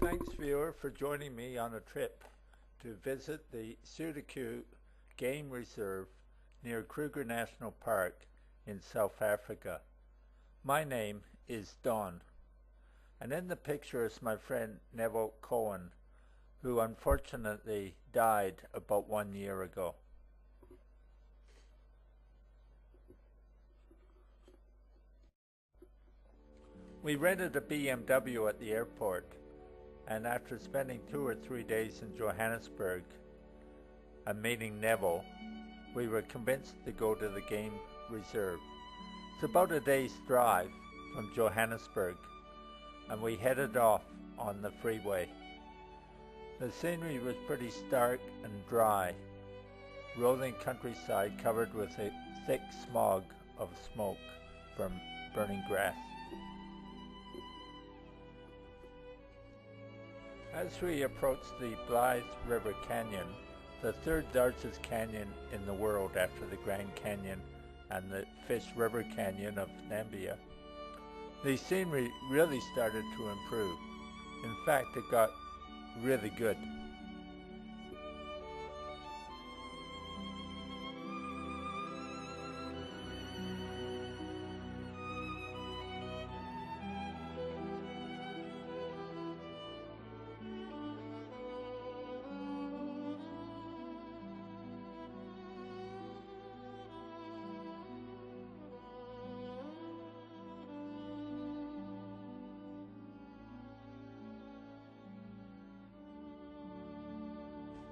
Thanks, viewer, for joining me on a trip to visit the Tshukudu Game Reserve near KRUGER National Park in South Africa. My name is Don, and in the picture is my friend Neville Cohen, who unfortunately died about 1 year ago. We rented a BMW at the airport, and after spending 2 or 3 days in Johannesburg and meeting Neville, we were convinced to go to the game reserve. It's about a day's drive from Johannesburg, and we headed off on the freeway. The scenery was pretty stark and dry, rolling countryside covered with a thick smog of smoke from burning grass. As we approached the Blythe River Canyon, the third largest canyon in the world after the Grand Canyon and the Fish River Canyon of Namibia, the scenery really started to improve. In fact, it got really good.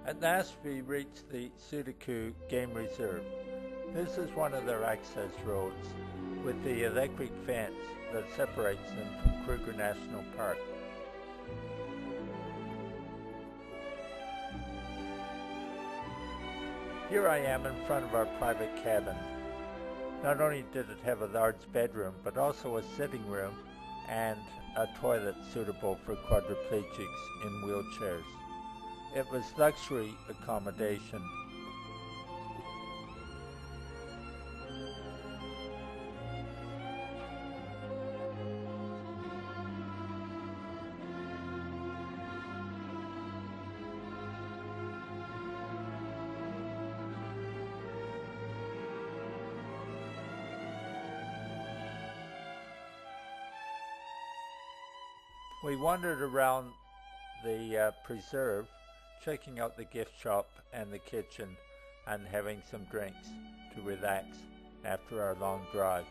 At last we reached the Tshukudu Game Reserve. This is one of their access roads with the electric fence that separates them from KRUGER National Park. Here I am in front of our private cabin. Not only did it have a large bedroom, but also a sitting room and a toilet suitable for quadriplegics in wheelchairs. It was luxury accommodation. We wandered around the preserve, checking out the gift shop and the kitchen and having some drinks to relax after our long drive.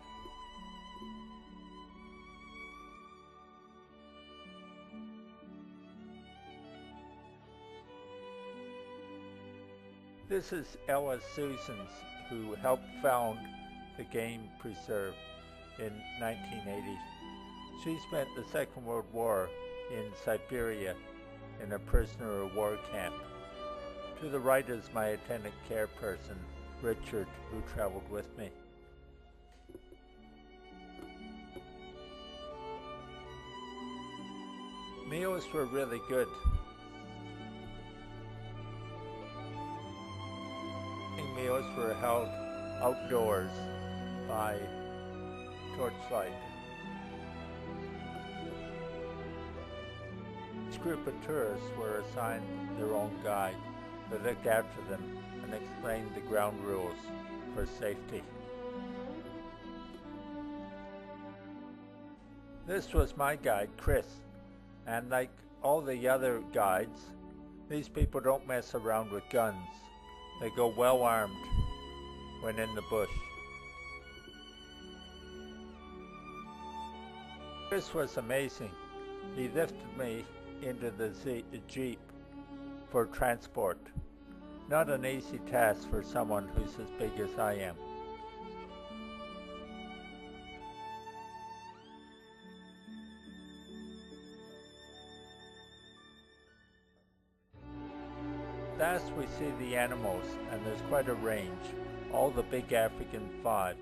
This is Sussens, who helped found the game preserve in 1980. She spent the Second World War in Siberia in a prisoner of war camp. To the right is my attendant care person, Richard, who traveled with me. Meals were really good. Meals were held outdoors by torchlight. Each group of tourists were assigned their own guide that looked after them and explained the ground rules for safety. This was my guide, Chris, and like all the other guides, these people don't mess around with guns. They go well armed when in the bush. Chris was amazing. He lifted me into the Jeep for transport. Not an easy task for someone who's as big as I am. Last we see the animals, and there's quite a range, all the big African 5.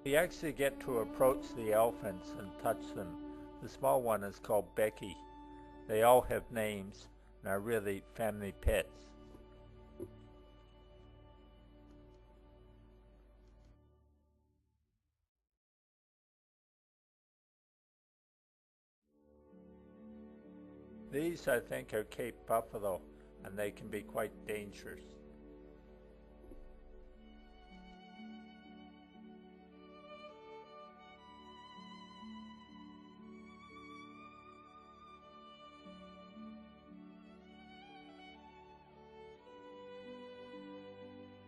We actually get to approach the elephants and touch them. The small one is called Becky. They all have names and are really family pets. These, I think, are Cape buffalo, and they can be quite dangerous.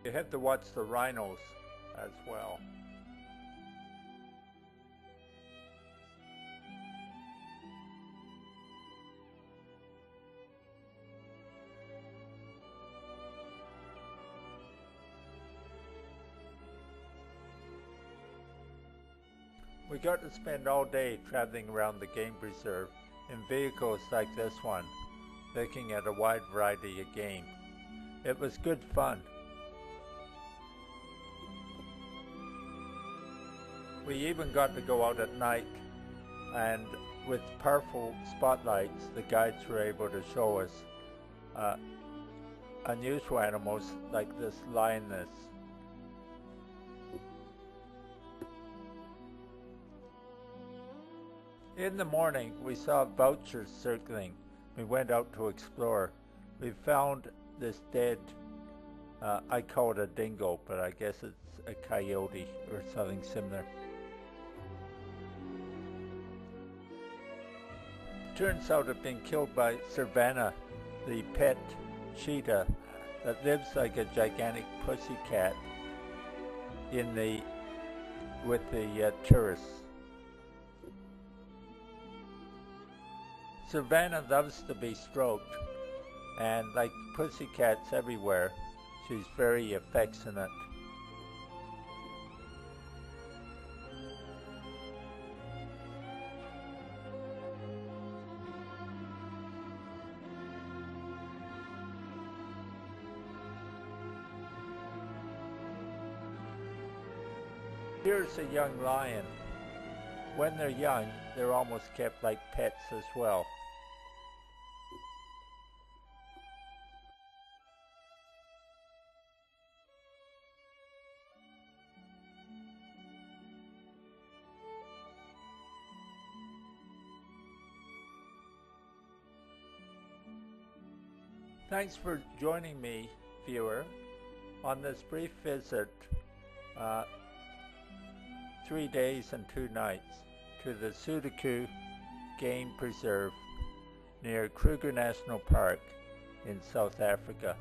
You have to watch the rhinos as well. We got to spend all day traveling around the game preserve in vehicles like this one, looking at a wide variety of game. It was good fun. We even got to go out at night, and with powerful spotlights, the guides were able to show us unusual animals like this lioness. In the morning, we saw vultures circling. We went out to explore. We found this dead, I call it a dingo, but I guess it's a coyote or something similar. Turns out it had been killed by Savannah, the pet cheetah that lives like a gigantic pussycat with the tourists. Savannah loves to be stroked, and like pussycats everywhere, she's very affectionate. Here's a young lion. When they're young, they're almost kept like pets as well. Thanks for joining me, viewer, on this brief visit, 3 days and 2 nights, to the Tshukudu Game Preserve near KRUGER National Park in South Africa.